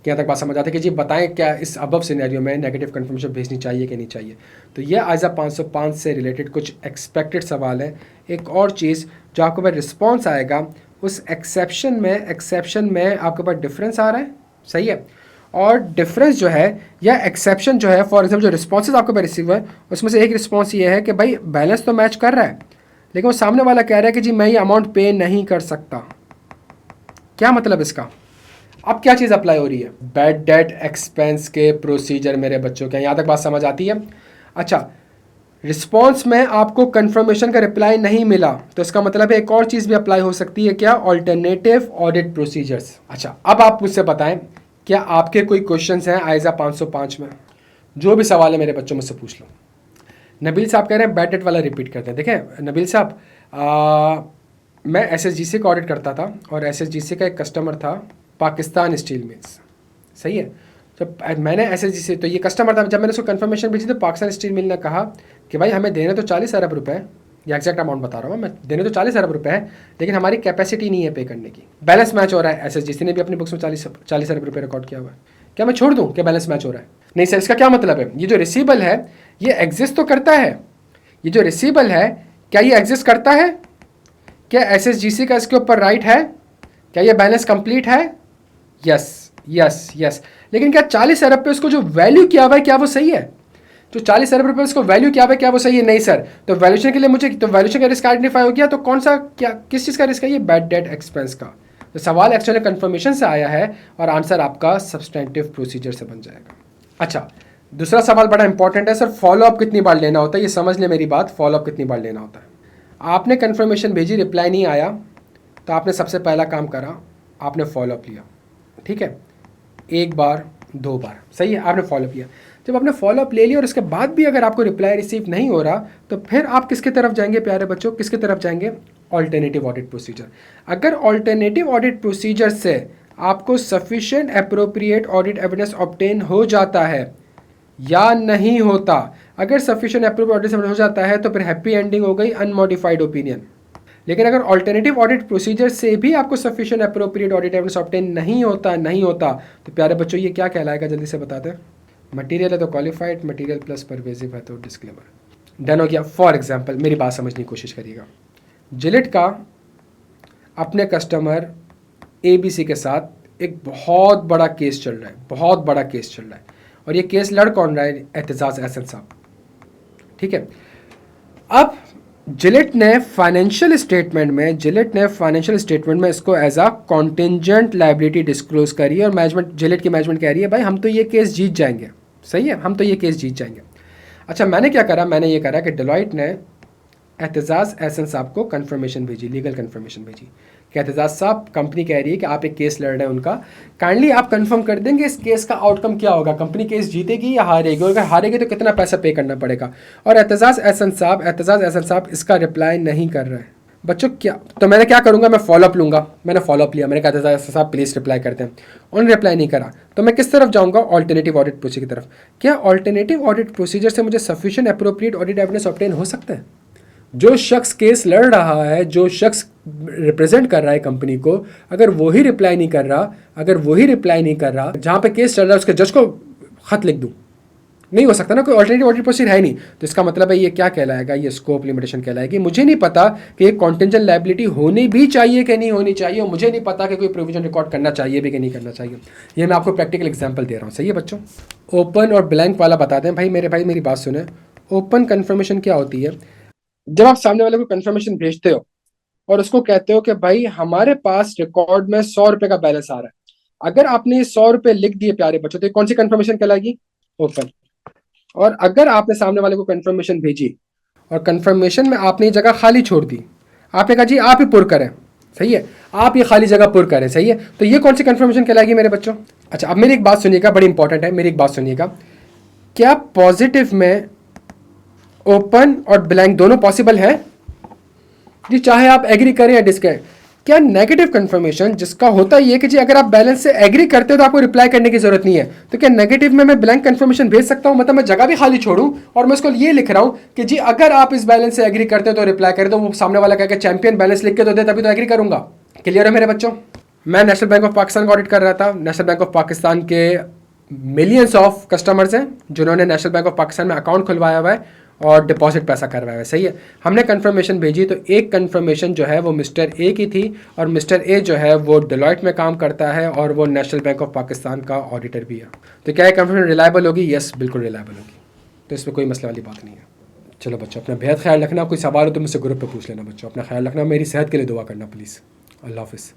क्या तक बात समझ आती है कि जी बताएं क्या इस अबव सिनेरियो में नेगेटिव कंफर्मेशन भेजनी चाहिए कि नहीं चाहिए। तो ये आइजा 505 से रिलेटेड कुछ एक्सपेक्टेड सवाल है। एक और चीज़ जो आपके पास रिस्पॉन्स आएगा उस एक्सेप्शन में आपके पास डिफरेंस आ रहा है, सही है, और डिफरेंस जो है या एक्सेप्शन जो है, फॉर एग्जाम्पल जो रिस्पॉन्सेज आपके पास रिसीव है उसमें से एक रिस्पॉन्स ये है कि भाई बैलेंस तो मैच कर रहा है लेकिन वो सामने वाला कह रहा है कि जी मैं ये अमाउंट पे नहीं कर सकता। क्या मतलब इसका, अब क्या चीज़ अप्लाई हो रही है, बैड डेट एक्सपेंस के प्रोसीजर मेरे बच्चों के, यहाँ तक बात समझ आती है। अच्छा, रिस्पॉन्स में आपको कंफर्मेशन का रिप्लाई नहीं मिला तो इसका मतलब है एक और चीज़ भी अप्लाई हो सकती है, क्या, ऑल्टरनेटिव ऑडिट प्रोसीजर्स। अच्छा, अब आप मुझसे बताएं क्या आपके कोई क्वेश्चंस हैं आइजा 505 में, जो भी सवाल है मेरे बच्चों मुझसे पूछ लो। नबील साहब कह रहे हैं बैड डेट वाला रिपीट करते हैं। देखें नबील साहब, मैं एसएसजीसी का ऑडिट करता था और एसएसजीसी का एक कस्टमर था पाकिस्तान स्टील मिल्स, सही है। जब मैंने एसएसजीसी, तो ये कस्टमर था, जब मैंने उसको कंफर्मेशन भेजी तो पाकिस्तान स्टील मिल ने कहा कि भाई हमें देने तो 40 अरब रुपए, या एग्जैक्ट अमाउंट बता रहा हूँ मैं, देने तो 40 अरब रुपए है लेकिन हमारी कैपेसिटी नहीं है पे करने की, बैलेंस मैच हो रहा है। एसएसजीसी ने भी अपनी बुक्स में 40 अरब रुपए रिकॉर्ड किया हुआ है, क्या मैं छोड़ दूँ कि बैलेंस मैच हो रहा है? नहीं सर, इसका क्या मतलब है, ये जो रिसीबल है ये एग्जिस्ट तो करता है, ये जो रिसीबल है क्या ये एग्जिस्ट करता है, क्या एसएसजीसी का इसके ऊपर राइट है, क्या ये बैलेंस कंप्लीट है? Yes yes yes. लेकिन क्या 40 अरब पे उसको जो वैल्यू किया हुआ है क्या वो सही है? जो 40 अरब रुपए उसको वैल्यू किया हुआ है क्या वो सही है? नहीं सर। तो वैल्यूएशन के लिए मुझे, तो वैल्यूएशन का रिस्क आइडेंटिफाई हो गया, तो कौन सा, क्या, किस चीज़ का रिस्क है? ये बैड डेट एक्सपेंस का। तो सवाल एक्सटर्नल कंफर्मेशन से आया है और आंसर आपका सब्सटेंटिव प्रोसीजर से बन जाएगा। अच्छा, दूसरा सवाल बड़ा इंपॉर्टेंट है सर, फॉलोअप कितनी बार लेना होता है, ये समझ ले मेरी बात, फॉलोअप कितनी बार लेना होता है। आपने कंफर्मेशन भेजी, रिप्लाई नहीं आया, तो आपने सबसे पहला काम करा, आपने फॉलोअप लिया, ठीक है, एक बार दो बार, सही है, आपने फॉलोअप लिया। जब आपने फॉलोअप ले लिया और इसके बाद भी अगर आपको रिप्लाई रिसीव नहीं हो रहा तो फिर आप किसकी तरफ जाएंगे प्यारे बच्चों, किसकी तरफ जाएंगे? Alternative audit procedure. अगर ऑल्टरनेटिव ऑडिट प्रोसीजर से आपको sufficient appropriate audit evidence obtain हो जाता है या नहीं होता, अगर सफिशिएंट एप्रोप्रिएट ऑडिट हो जाता है तो फिर हैप्पी एंडिंग हो गई, अनमॉडिफाइड ओपिनियन। लेकिन अगर ऑल्टरनेटिव ऑडिट प्रोसीजर से भी आपको sufficient appropriate audit evidence obtain नहीं होता तो प्यारे बच्चों ये क्या कहलाएगा, जल्दी से बताते हैं। मटेरियल है तो क्वालिफाइड, मटेरियल प्लस परवेजिव है तो डिस्क्लेमर। डन हो गया। फॉर एग्जांपल मेरी बात समझने की कोशिश करिएगा, जिलेट का अपने कस्टमर ABC के साथ एक बहुत बड़ा केस चल रहा है, बहुत बड़ा केस चल रहा है, और ये केस लड़ कौन रहा है? एतजाज़ एहसन साहब, ठीक है। अब जिलेट ने फाइनेंशियल स्टेटमेंट में इसको as a contingent liability disclose करी है और मैनेजमेंट, जिलेट की मैनेजमेंट कह रही है भाई हम तो ये केस जीत जाएंगे, सही है, हम तो ये केस जीत जाएंगे। अच्छा, मैंने क्या करा, मैंने ये करा कि डेलॉइट ने एतजाज़ एहसन साहब को कंफर्मेशन भेजी, लीगल कंफर्मेशन भेजी कि एतजाज़ साहब, कंपनी कह रही है कि आप एक केस लड़ रहे हैं उनका, काइंडली आप कंफर्म कर देंगे इस केस का आउटकम क्या होगा, कंपनी केस जीतेगी या हारेगी, और अगर हारेगी तो कितना पैसा पे करना पड़ेगा। और एतजाज़ एहसन साहब इसका रिप्लाई नहीं कर रहे हैं बच्चों। क्या, तो मैंने क्या करूंगा, मैं फॉलोअप लूंगा, मैंने फॉलोअप लिया, मैंने कहा एतजाज़ एहसन साहब प्लीज़ रिप्लाई करते हैं, उन्होंने रिप्लाई नहीं करा, तो मैं किस तरफ जाऊंगा? ऑल्टरनेटिव ऑडिट प्रोसीजर की तरफ। क्या ऑल्टरनेटिव ऑडिट प्रोसीजर से मुझे sufficient appropriate audit evidence obtain हो सकता है? जो शख्स केस लड़ रहा है, जो शख्स रिप्रेजेंट कर रहा है कंपनी को, अगर वही रिप्लाई नहीं कर रहा, जहां पे केस चल रहा है उसके जज को खत लिख दूं, नहीं हो सकता ना, कोई ऑल्टरनेटिव ऑडिट प्रोसीजर है नहीं। तो इसका मतलब है ये क्या कहलाएगा, ये स्कोप लिमिटेशन कहलाएगी। मुझे नहीं पता कि ये कॉन्टिंजेंट लायबिलिटी होनी भी चाहिए कि नहीं होनी चाहिए, और मुझे नहीं पता कि कोई प्रोविजन रिकॉर्ड करना चाहिए भी कि नहीं करना चाहिए। ये मैं आपको प्रैक्टिकल एग्जाम्पल दे रहा हूँ, सही है बच्चों। ओपन और ब्लैंक वाला बता दें भाई, मेरी बात सुने। ओपन कन्फर्मेशन क्या होती है? जब आप सामने वाले को कंफर्मेशन भेजते हो और उसको कहते हो कि भाई हमारे पास रिकॉर्ड में 100 रुपए का बैलेंस आ रहा है। अगर आपने 100 रुपए लिख दिए प्यारे बच्चों, तो कौन सी कंफर्मेशन कहलाएगी? ओपन। और अगर आपने सामने वाले को कंफर्मेशन भेजी और कंफर्मेशन में आपने ये जगह खाली छोड़ दी, आपने कहा जी आप ही पुर करें, सही है, आप ये खाली जगह पुर करें, सही है, तो ये कौन सी कंफर्मेशन कहलाएगी मेरे बच्चों? अच्छा, अब मेरी एक बात सुनिएगा, बड़ी इंपॉर्टेंट है, मेरी एक बात सुनिएगा। क्या पॉजिटिव में ओपन और ब्लैंक दोनों पॉसिबल है? जी, चाहे आप एग्री करें या डिसकरें। क्या नेगेटिव कंफर्मेशन जिसका होता ही है कि जी अगर आप बैलेंस से एग्री करते हो तो आपको रिप्लाई करने की जरूरत नहीं है, तो क्या नेगेटिव में मैं ब्लैंक कंफर्मेशन भेज सकता हूं? मतलब मैं जगह भी खाली छोड़ूं और मैं उसको ये लिख रहा हूं कि जी अगर आप इस बैलेंस से एग्री करते हो तो रिप्लाई करें, तो वो सामने वाला कहेगा चैंपियन बैलेंस लिख के तो दे, तभी तो एग्री करूंगा। क्लियर है मेरे बच्चों? मैं नेशनल बैंक ऑफ पाकिस्तान का ऑडिट कर रहा था। नेशनल बैंक ऑफ पाकिस्तान के मिलियंस ऑफ कस्टमर्स हैं जिन्होंने नेशनल बैंक ऑफ पाकिस्तान में अकाउंट खुलवाया हुआ है और डिपॉजिट पैसा करवाया है, सही है। हमने कंफर्मेशन भेजी, तो एक कंफर्मेशन जो है वो मिस्टर ए की थी, और मिस्टर ए जो है वो डेलॉयट में काम करता है और वो नेशनल बैंक ऑफ पाकिस्तान का ऑडिटर भी है। तो क्या ये कंफर्मेशन रिलायबल होगी? यस, बिल्कुल रिलायबल होगी, तो इसमें कोई मसले वाली बात नहीं है। चलो बच्चों, अपना बेहद ख्याल रखना। कोई सवाल हो तो मुझसे ग्रुप पे पूछ लेना बच्चों। अपना ख्याल रखना, मेरी सेहत के लिए दुआ करना प्लीज़। अल्लाह हाफिज़।